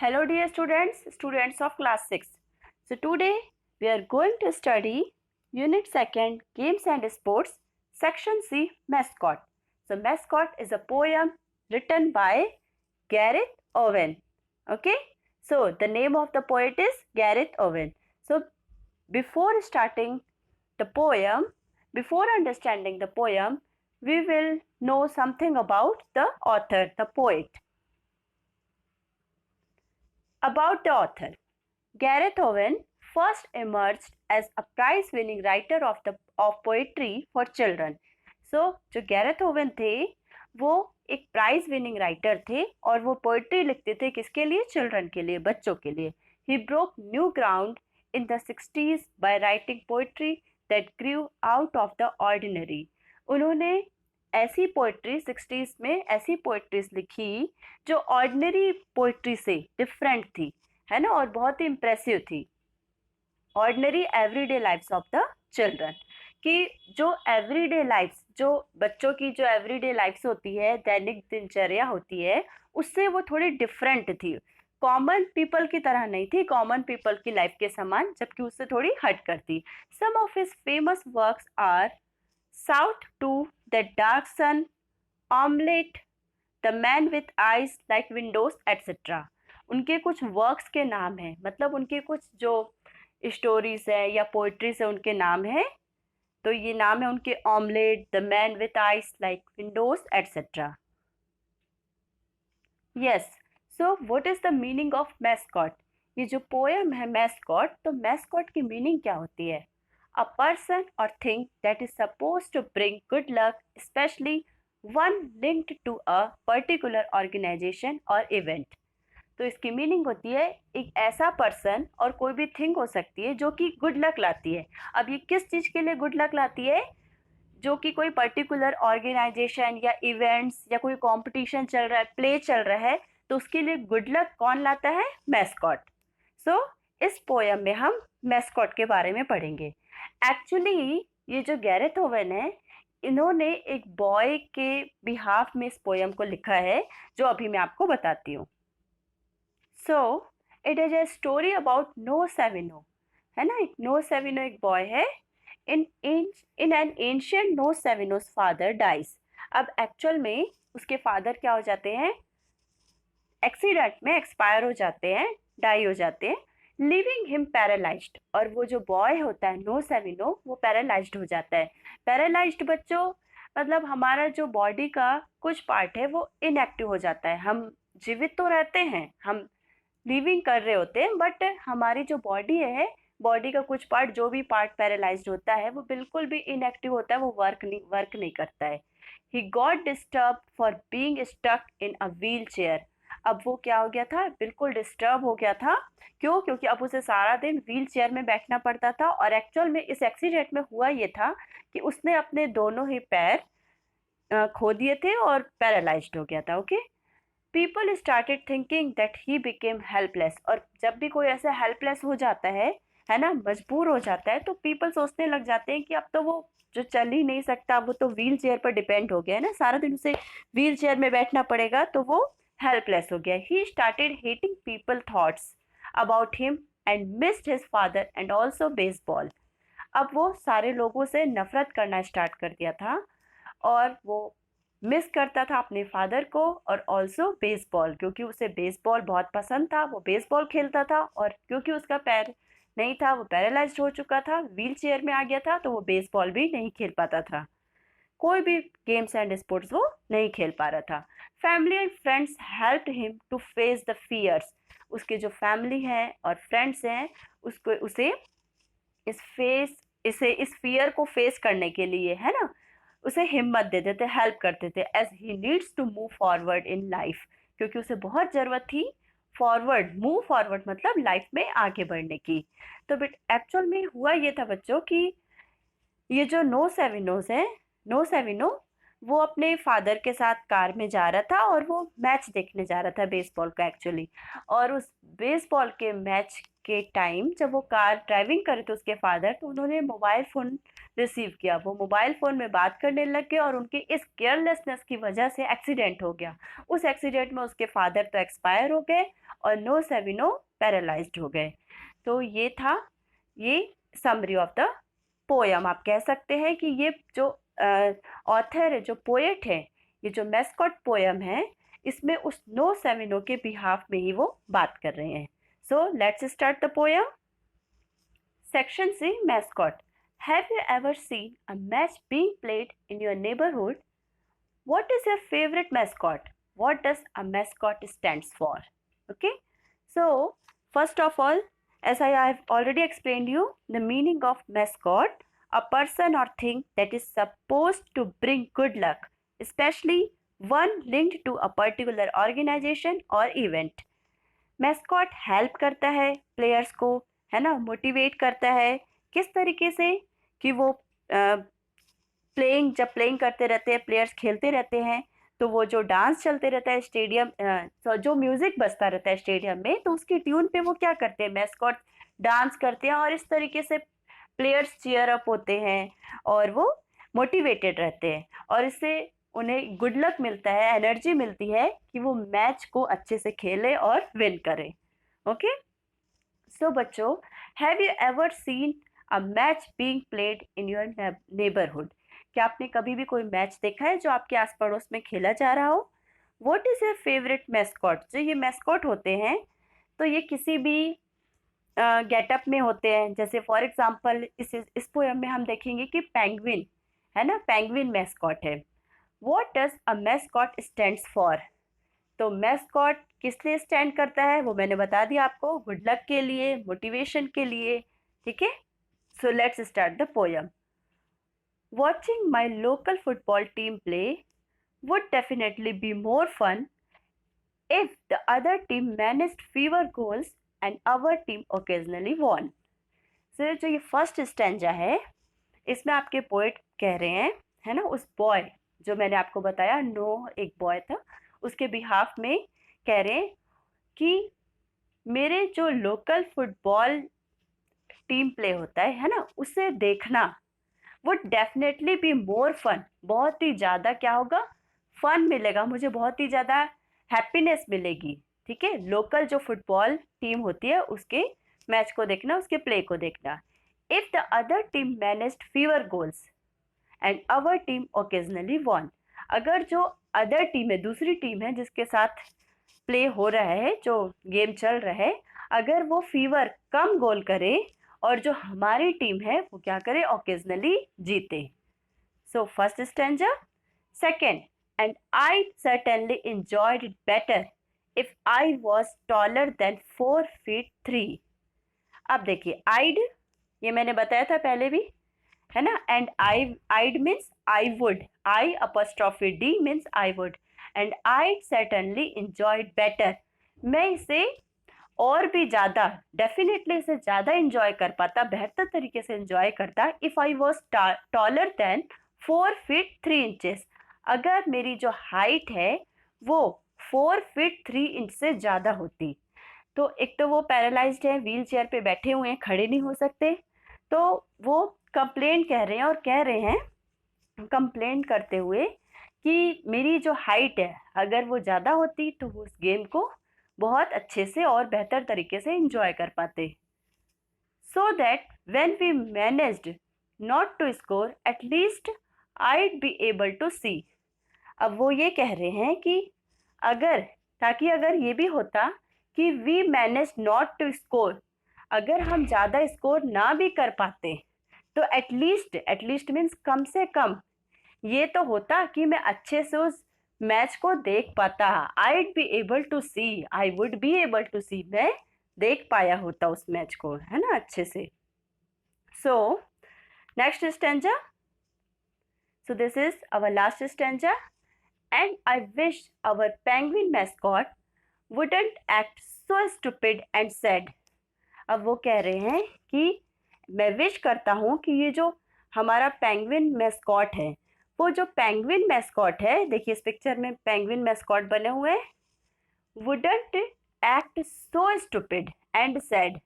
Hello dear students of class 6. So today we are going to study Unit 2nd Games and Sports Section C Mascot. So Mascot is a poem written by Gareth Owen. Okay. So the name of the poet is Gareth Owen. So before starting the poem, before understanding the poem, we will know something about the author, the poet. About the author, Gareth Owen first emerged as a prize-winning writer of poetry for children. So जो Gareth oven थे वो एक prize winning writer थे और वो poetry लिखते थे किसके लिए? चिल्ड्रन के लिए, बच्चों के लिए. He broke new ground in the 60s by writing poetry that grew out of the ordinary. उन्होंने ऐसी पोइट्री 60s में ऐसी पोइट्रीज लिखी जो ऑर्डिनरी पोइट्री से डिफरेंट थी, है ना, और बहुत ही इम्प्रेसिव थी. Ordinary everyday lifes of the children, कि जो एवरीडे लाइफ्स, जो बच्चों की जो एवरीडे लाइफ्स होती है, दैनिक दिनचर्या होती है, उससे वो थोड़ी डिफरेंट थी. कॉमन पीपल की तरह नहीं थी, कॉमन पीपल की लाइफ के समान, जबकि उससे थोड़ी हट कर थी. Some of his famous works are South to the Dark Sun, Omelette, The Man with Eyes Like Windows, etc. उनके कुछ वर्क्स के नाम हैं, मतलब उनके कुछ जो स्टोरीज है या पोइट्रीज है उनके नाम है. तो ये नाम है उनके omelette, the man with eyes like Windows, etcetera. Yes, so what is the meaning of mascot? ये जो पोएम है मैस्कॉट, तो मैस्कॉट की मीनिंग क्या होती है? A person or thing that is supposed to bring good luck, especially one linked to a particular organization or event. तो इसकी मीनिंग होती है एक ऐसा पर्सन और कोई भी थिंग हो सकती है जो कि गुड लक लाती है. अब ये किस चीज़ के लिए गुड लक लाती है? जो कि कोई पर्टिकुलर ऑर्गेनाइजेशन या इवेंट्स या कोई कंपटीशन चल रहा है, प्ले चल रहा है, तो उसके लिए गुड लक कौन लाता है? मैस्कॉट. सो इस पोएम में हम मैस्कॉट के बारे में पढ़ेंगे. एक्चुअली ये जो गैरेथ ओवन है, इन्होंने एक बॉय के बिहाफ में इस पोएम को लिखा है, जो अभी मैं आपको बताती हूँ. So it is a story about नो सेविनो, है ना. एक नो सेविनो एक बॉय है. इन एन एंशियंट नो सेविनोस फादर डाइज. अब एक्चुअल में उसके फादर क्या हो जाते हैं? एक्सीडेंट में एक्सपायर हो जाते हैं, डाई हो जाते हैं, लिविंग हिम पैरालाइज्ड. और वो जो बॉय होता है नो सेविनो, वो पैरालाइज्ड हो जाता है. पैरालाइज्ड बच्चों मतलब हमारा जो बॉडी का कुछ पार्ट है वो इनएक्टिव हो जाता है. हम जीवित तो रहते हैं, हम लिविंग कर रहे होते हैं, बट हमारी जो बॉडी है, बॉडी का कुछ पार्ट, जो भी पार्ट पैरालाइज्ड होता है, वो बिल्कुल भी इनएक्टिव होता है, वो वर्क नहीं करता है. He got disturb for being stuck in a wheelchair. अब वो क्या हो गया था? बिल्कुल डिस्टर्ब हो गया था. क्यों? क्योंकि अब उसे सारा दिन व्हील चेयर में बैठना पड़ता था. और एक्चुअल में इस एक्सीडेंट में हुआ ये था कि उसने अपने दोनों ही पैर खो दिए थे और पैरालाइज्ड हो गया था. Okay. People started thinking that he became helpless. और जब भी कोई ऐसा हेल्पलेस हो जाता है ना, मजबूर हो जाता है, तो पीपल सोचने लग जाते हैं कि अब तो वो जो चल ही नहीं सकता, वो तो व्हील चेयर पर डिपेंड हो गया है ना, सारा दिन उसे व्हील चेयर में बैठना पड़ेगा, तो वो हेल्पलेस हो गया. He started hating people thoughts about him and missed his father and also baseball. अब वो सारे लोगों से नफरत करना स्टार्ट कर दिया था और वो मिस करता था अपने फादर को और ऑल्सो बेसबॉल, क्योंकि उसे बेसबॉल बहुत पसंद था. वो बेसबॉल खेलता था और क्योंकि उसका पैर नहीं था, वो पैरालाइज्ड हो चुका था, व्हील चेयर में आ गया था, तो वो बेसबॉल भी नहीं खेल पाता था. कोई भी गेम्स एंड स्पोर्ट्स वो नहीं खेल पा रहा था. Family and friends helped him to face the fears. उसके जो फैमिली है और फ्रेंड्स हैं, उसको उसे इस फियर को फेस करने के लिए, है ना, उसे हिम्मत देते थे, हेल्प करते थे. As he needs to move forward in life, क्योंकि उसे बहुत ज़रूरत थी मूव फॉरवर्ड मतलब लाइफ में आगे बढ़ने की. तो बट एक्चुअल में हुआ ये था बच्चों कि ये जो नो सेविनो वो अपने फादर के साथ कार में जा रहा था और वो मैच देखने जा रहा था बेसबॉल का एक्चुअली. और उस बेसबॉल के मैच के टाइम जब वो कार ड्राइविंग कर रहे थे उसके फादर, तो उन्होंने मोबाइल फ़ोन रिसीव किया। वो मोबाइल फ़ोन में बात करने लग गए और उनके इस केयरलेसनेस की वजह से एक्सीडेंट हो गया। उस एक्सीडेंट में उसके फादर तो एक्सपायर हो गए और नो सेविनो पैरालाइज्ड हो गए। तो ये था ये समरी ऑफ द पोयम। आप कह सकते हैं कि ये जो ऑथर है, जो पोएट है, ये जो मैस्कॉट पोयम है, इसमें उस नो सेविनो के बिहाफ में ही वो बात कर रहे हैं। So let's start the poem. Section C, mascot. Have you ever seen a match being played in your neighbourhood? What is your favorite mascot? What does a mascot stands for? Okay. So first of all, as I have already explained you, the meaning of mascot: a person or thing that is supposed to bring good luck, especially one linked to a particular organization or event. Mascot help करता है players को, है ना, motivate करता है। किस तरीके से? कि वो जब प्लेइंग करते रहते हैं, प्लेयर्स खेलते रहते हैं, तो वो जो डांस चलते रहता है स्टेडियम, जो म्यूजिक बजता रहता है स्टेडियम में, तो उसकी ट्यून पे वो क्या करते हैं, मैस्कॉट डांस करते हैं और इस तरीके से प्लेयर्स चीयर अप होते हैं और वो मोटिवेटेड रहते हैं और इससे उन्हें गुड लक मिलता है, एनर्जी मिलती है कि वो मैच को अच्छे से खेले और विन करें। ओके। सो बच्चों, have you ever seen a match being played in your neighbourhood? क्या आपने कभी भी कोई मैच देखा है जो आपके आस पड़ोस में खेला जा रहा हो? What is your favourite mascot? जो ये मैस्कॉट होते हैं तो ये किसी भी गेटअप में होते हैं। जैसे फॉर एग्जांपल इस पोएम में हम देखेंगे कि पेंगुइन, है ना, पेंगुइन मैस्कॉट है। What does a mascot stands for? तो मैस्कॉट किस लिए स्टैंड करता है वो मैंने बता दिया आपको, गुड लक के लिए, मोटिवेशन के लिए। ठीक है। सो let's start the poem. Watching my local football team play would definitely be more fun if the other team managed fewer goals and our team occasionally won. So जो ये first stanza है, इसमें आपके poet कह रहे हैं, है ना, उस बॉय जो मैंने आपको बताया, एक बॉय था, उसके बिहाफ में कह रहे हैं कि मेरे जो लोकल फुटबॉल टीम प्ले होता है ना, उसे देखना would definitely be more fun, बहुत ही ज़्यादा क्या होगा, फन मिलेगा मुझे, बहुत ही ज़्यादा हैप्पीनेस मिलेगी। ठीक है। लोकल जो फुटबॉल टीम होती है उसके मैच को देखना, उसके प्ले को देखना। If the other team managed fewer goals and our team occasionally won, अगर जो अदर टीम है, दूसरी टीम है जिसके साथ प्ले हो रहा है, जो गेम चल रहा है, अगर वो फीवर कम गोल करे और जो हमारी टीम है वो क्या करे, ओकेजनली जीते। So first stanza. Second, and I certainly enjoyed it better if I was taller than 4 feet 3। अब देखिए, आइड ये मैंने बताया था पहले भी, है ना, and I'd means I would, I apostrophe D means I would, and I certainly enjoyed better, मैं इसे और भी ज़्यादा, डेफिनेटली इसे ज़्यादा इंजॉय कर पाता, बेहतर तरीके से इंजॉय करता, if I was taller than 4 feet 3 inches, अगर मेरी जो हाइट है वो 4 feet 3 inch से ज़्यादा होती। तो एक तो वो पैरालाइज्ड है, व्हील चेयर पे बैठे हुए हैं, खड़े नहीं हो सकते, तो वो कंप्लेंट कह रहे हैं और कह रहे हैं कंप्लेंट करते हुए कि मेरी जो हाइट है अगर वो ज़्यादा होती तो वो उस गेम को बहुत अच्छे से और बेहतर तरीके से इंजॉय कर पाते। So that when we managed not to score at least I'd be able to see. अब वो ये कह रहे हैं कि अगर, ताकि अगर ये भी होता कि we manage not to score, अगर हम ज़्यादा स्कोर ना भी कर पाते तो एटलीस्ट मीन्स कम से कम ये तो होता कि मैं अच्छे से उस मैच को देख पाता। I'd be able to see, I would be able to see, मैं देख पाया होता उस मैच को, है ना, अच्छे से। So next stanza. So this is our last stanza. And I wish our penguin mascot wouldn't act so stupid and sad. अब वो कह रहे हैं कि मैं विश करता हूँ कि ये जो हमारा पेंगुइन मैस्कॉट है, वो जो पेंगुइन मैस्कॉट है, देखिए इस पिक्चर में पेंगुइन मैस्कॉट बने हुए हैं, wouldn't act so stupid and sad,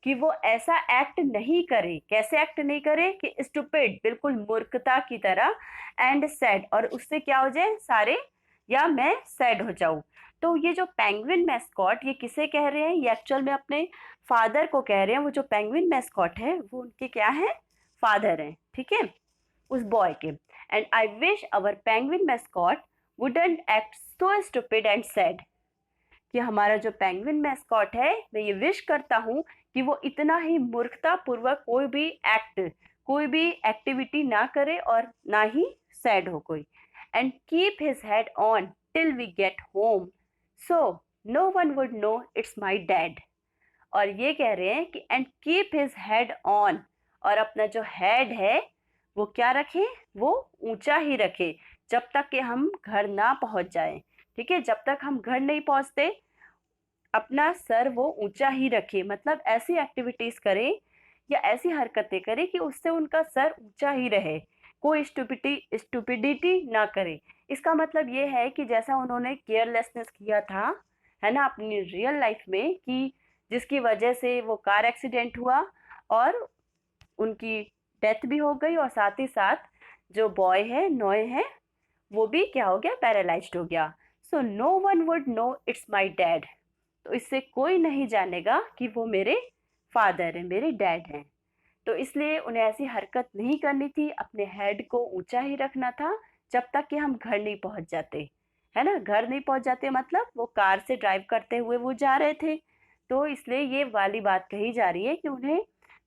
कि वो ऐसा एक्ट नहीं करे। कैसे एक्ट नहीं करे कि स्टूपिड, बिल्कुल मूर्खता की तरह, एंड सैड, और उससे क्या हो जाए सारे, या मैं सैड हो जाऊं। तो ये जो पेंगुइन मैस्कॉट, ये किसे कह रहे हैं? ये एक्चुअल में अपने फादर को कह रहे हैं। वो जो पेंगुइन मैस्कॉट है वो उनके क्या है? फादर हैं, ठीक है, उस बॉय के। And I wish our penguin mascot wouldn't act so stupid and sad, कि हमारा जो पेंगुइन मैस्कॉट है, मैं ये विश करता हूँ कि वो इतना ही मूर्खता पूर्वक कोई भी एक्ट, कोई भी एक्टिविटी ना करे और ना ही सैड हो कोई। And keep his head on till we get home so no one would know it's my dad. और ये कह रहे हैं कि and keep his head on, और अपना जो हेड है वो क्या रखे? वो ऊंचा ही रखे, जब तक कि हम घर ना पहुंच जाए। ठीक है, जब तक हम घर नहीं पहुंचते अपना सर वो ऊंचा ही रखे, मतलब ऐसी एक्टिविटीज करे या ऐसी हरकतें करे कि उससे उनका सर ऊंचा ही रहे, कोई स्टुपिडिटी ना करे। इसका मतलब ये है कि जैसा उन्होंने केयरलेसनेस किया था, है ना, अपनी रियल लाइफ में, कि जिसकी वजह से वो कार एक्सीडेंट हुआ और उनकी डेथ भी हो गई, और साथ ही साथ जो बॉय है, नोए है, वो भी क्या हो गया? पैरालाइज्ड हो गया। So no one would know it's my dad. तो इससे कोई नहीं जानेगा कि वो मेरे फादर हैं, मेरे डैड हैं। तो इसलिए उन्हें ऐसी हरकत नहीं करनी थी, अपने हेड को ऊंचा ही रखना था जब तक कि हम घर नहीं पहुंच जाते, है ना। घर नहीं पहुंच जाते मतलब वो कार से ड्राइव करते हुए वो जा रहे थे, तो इसलिए ये वाली बात कही जा रही है कि उन्हें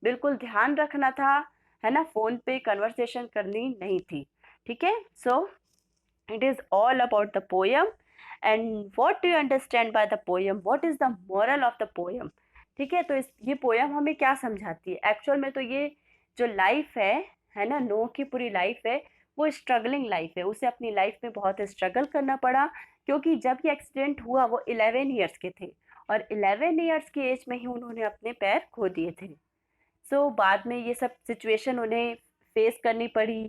बिल्कुल ध्यान रखना था, है ना, फोन पे कन्वर्सेशन करनी नहीं थी। ठीक है, सो it is all about the poem, and what do you understand by the poem? What is the moral of the poem? ठीक है, तो ये पोयम हमें क्या समझाती है? एक्चुअल में तो ये जो लाइफ है ना, नो की पूरी लाइफ है, वो स्ट्रगलिंग लाइफ है। उसे अपनी लाइफ में बहुत स्ट्रगल करना पड़ा, क्योंकि जब ये एक्सीडेंट हुआ वो 11 ईयर्स के थे, और 11 ईयर्स की एज में ही उन्होंने अपने पैर खो दिए थे। सो बाद में ये सब सिचुएशन उन्हें फेस करनी पड़ी,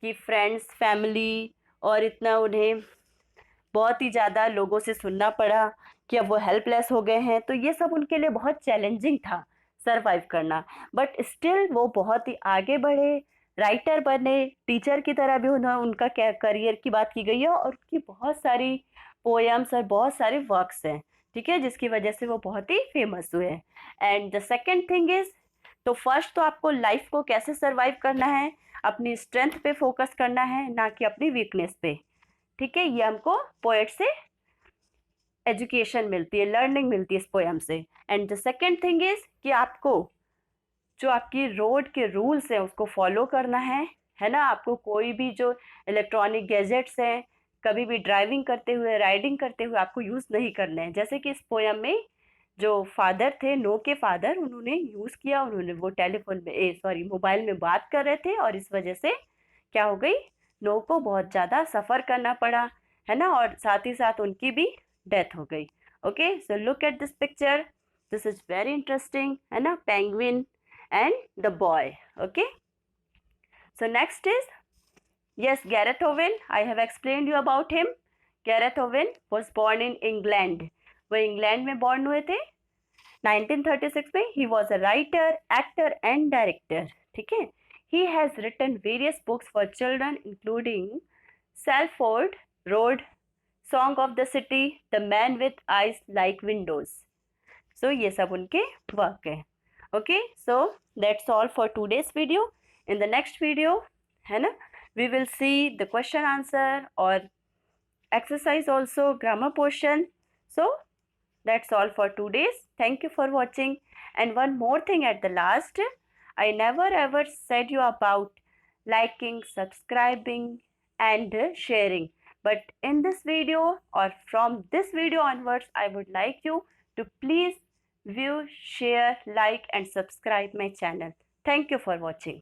कि फ्रेंड्स, फैमिली, और इतना उन्हें बहुत ही ज़्यादा लोगों से सुनना पड़ा कि अब वो हेल्पलेस हो गए हैं। तो ये सब उनके लिए बहुत चैलेंजिंग था सरवाइव करना, बट स्टिल वो बहुत ही आगे बढ़े, राइटर बने, टीचर की तरह भी उन्होंने, उनका करियर की बात की गई है, और उनकी बहुत सारी पोएम्स और बहुत सारे वर्क्स हैं, ठीक है, जिसकी वजह से वो बहुत ही फेमस हुए हैं। And the second thing is, तो फर्स्ट तो आपको लाइफ को कैसे सरवाइव करना है, अपनी स्ट्रेंथ पे फोकस करना है, ना कि अपनी वीकनेस पे। ठीक है, ये हमको पोएट से एजुकेशन मिलती है, लर्निंग मिलती है इस पोएम से। And the second thing is कि आपको जो आपकी रोड के रूल्स हैं उसको फॉलो करना है ना। आपको कोई भी जो इलेक्ट्रॉनिक गैजेट्स हैं कभी भी ड्राइविंग करते हुए, राइडिंग करते हुए आपको यूज़ नहीं करने हैं। जैसे कि इस पोएम में जो फादर थे, नो के फादर, उन्होंने यूज़ किया, उन्होंने वो टेलीफोन में, सॉरी, मोबाइल में बात कर रहे थे, और इस वजह से क्या हो गई, नो को बहुत ज़्यादा सफ़र करना पड़ा, है ना, और साथ ही साथ उनकी भी डेथ हो गई। Okay, so look at this picture, this is very interesting, है ना, penguin and the boy. Okay, so next is, yes, Gareth Owen. I have explained you about him. Gareth Owen was born in England. वो England में born हुए थे 1936 में। he was a writer, actor and director. ठीक है, he has written various books for children including Salford Road, Song of the City, The Man with Eyes Like Windows. So ये सब उनके वर्क है। Okay, so that's all for today's video. In the next video, है ना, we will see the question answer or exercise also, grammar portion. So that's all for today's. Thank you for watching. And one more thing at the last, I never ever said you about liking, subscribing and sharing. But in this video, or from this video onwards, I would like you to please view, share, like and subscribe my channel. Thank you for watching.